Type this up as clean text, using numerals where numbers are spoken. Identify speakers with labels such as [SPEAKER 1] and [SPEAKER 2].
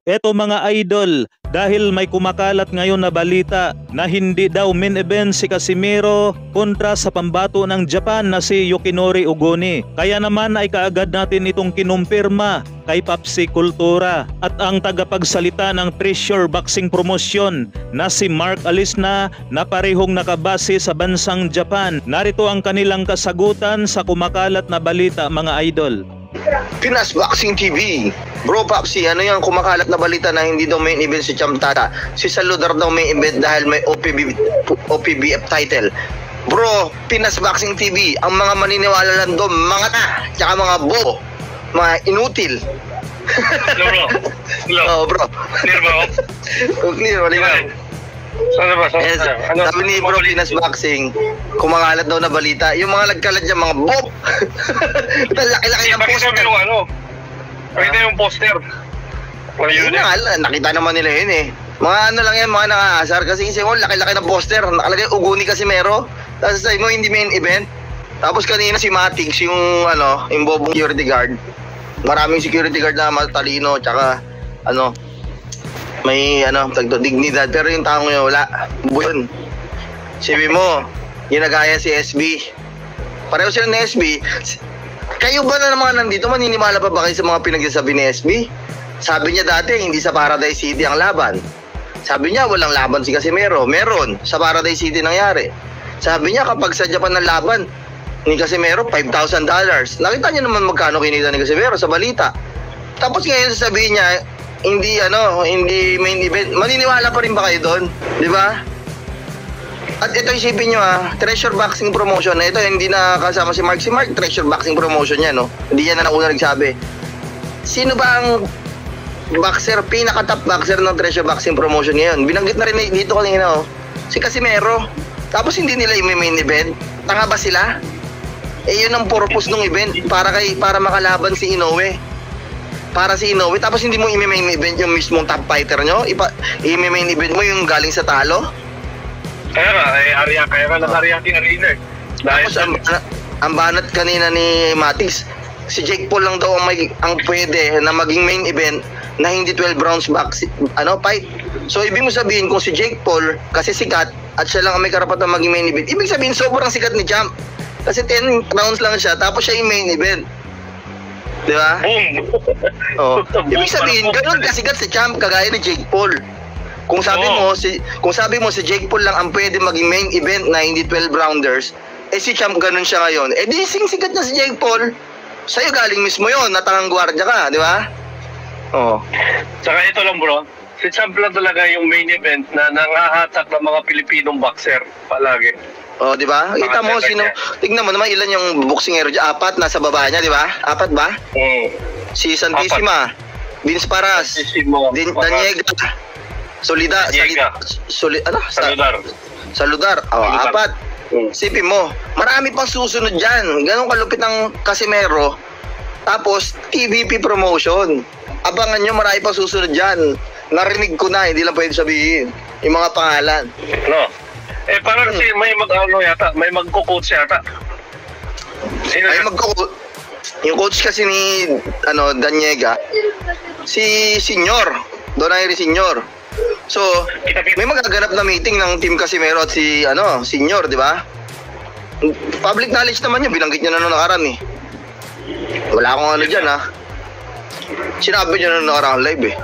[SPEAKER 1] Eto mga idol, dahil may kumakalat ngayon na balita na hindi daw main event si Casimero kontra sa pambato ng Japan na si Yukinori Ogoni. Kaya naman ay kaagad natin itong kinumpirma kay Papsi Kultura at ang tagapagsalita ng Treasure Boxing Promotion na si Mark Alisna na parehong nakabase sa bansang Japan. Narito ang kanilang kasagutan sa kumakalat na balita mga idol.
[SPEAKER 2] Pinas Boxing TV. Bro Papsi, ano yung kumakalat na balita na hindi daw main event si Champ Tata? Si Saludar daw main event dahil may OPBF title. Bro, Pinas Boxing TV, ang mga maniniwala lang doon, mga ta, tsaka mga bo, mga inutil.
[SPEAKER 3] Hello bro.
[SPEAKER 2] Oh bro.
[SPEAKER 3] Clear ba?
[SPEAKER 2] Clear, wala ba?
[SPEAKER 3] Sana ba?
[SPEAKER 2] Yes, sabi ni Bro Pinas Boxing, kumakalat daw na balita, yung mga nagkalat dyan, mga bob. Laki-laki ng poster.
[SPEAKER 3] Pakita yung poster.
[SPEAKER 2] Nakita naman nila yun eh. Mga ano lang yan, mga nakaasar. Kasi laki-laki ng poster. Nakalagay Ogoni Casimero. Tapos sa mo hindi main event. Tapos kanina si Matix, yung bobong security guard. Maraming security guard na matalino. Tsaka may dignidad. Pero yung taong yun, wala. Yun. Sabi mo, ginagaya si SB. Pareho sila ni SB. Kayo ba na naman nandito, maniniwala pa ba kayo sa mga pinagsasabi ni SB? Sabi niya dati, hindi sa Paradise City ang laban. Sabi niya, walang laban si Casimero. Meron, sa Paradise City nangyari. Sabi niya, kapag sa Japan ang laban ni Casimero, $5,000. Nakita niyo naman magkano kinita ni Casimero sa balita. Tapos ngayon sasabihin niya, hindi main event. Maniniwala pa rin ba kayo doon? Di ba? At ito isipin nyo Treasure Boxing Promotion na ito, hindi na kasama si Mark. Si Mark, Treasure Boxing Promotion yan, no? Hindi yan na nauna nagsabi. Sino ba ang boxer, pinaka-top boxer ng Treasure Boxing Promotion ngayon? Binanggit na rin dito kanina, si Casimero. Tapos hindi nila i-main event. Tanga ba sila? Yun ang purpose ng event, para makalaban si Inoue. Para si Inoue, tapos hindi mo i-main event yung mismong top fighter nyo? I-main event mo yung galing sa talo?
[SPEAKER 3] Kaya nga nag-Ariake Arena eh.
[SPEAKER 2] Tapos ang banat kanina ni Matix, si Jake Paul lang daw ang pwede na maging main event na hindi 12 rounds fight. So ibig mo sabihin kung si Jake Paul kasi sikat at siya lang ang may karapatan maging main event, ibig sabihin sobrang sikat ni Champ. Kasi 10 rounds lang siya tapos siya yung main event. Di ba? Oh. Ibig sabihin ganun kasikat si Champ kagaya ni Jake Paul. Kung sabi mo si Jake Paul lang ang pwede maging main event na hindi 12 rounders, si Champ ganun siya ngayon. Di sikat na si Jake Paul. Sa'yo galing mismo yon, natangang gwardiya ka, di ba? Oh.
[SPEAKER 3] Saka ito lang bro, si Champ lang talaga yung main event na nangahatak ng mga Pilipinong boxer palagi.
[SPEAKER 2] Oh, di ba? Kita mo tignan mo naman ilan yung boxingero diyan, 4 nasa baba niya, di ba? 4 ba? Si Santissima, Vince Paras, Daniega, Saludar. 4. Sipin mo, marami pang susunod dyan. Ganun kalupit ng Casimero. Tapos, TVP promotion. Abangan nyo, marami pang susunod dyan. Narinig ko na, hindi lang pwede sabihin. Yung mga pangalan.
[SPEAKER 3] No. Parang kasi may magko-coach yata. Sino
[SPEAKER 2] ay magko-coach? Yung coach kasi ni Daniega, si Senior, Donaire Senior. So, may magaganap na meeting ng Team Casimero at si Senior, di ba? Public knowledge naman yun, binanggit nyo na nung nakaraan eh. Wala akong dyan Sinabi nyo na nung nakaraan live eh.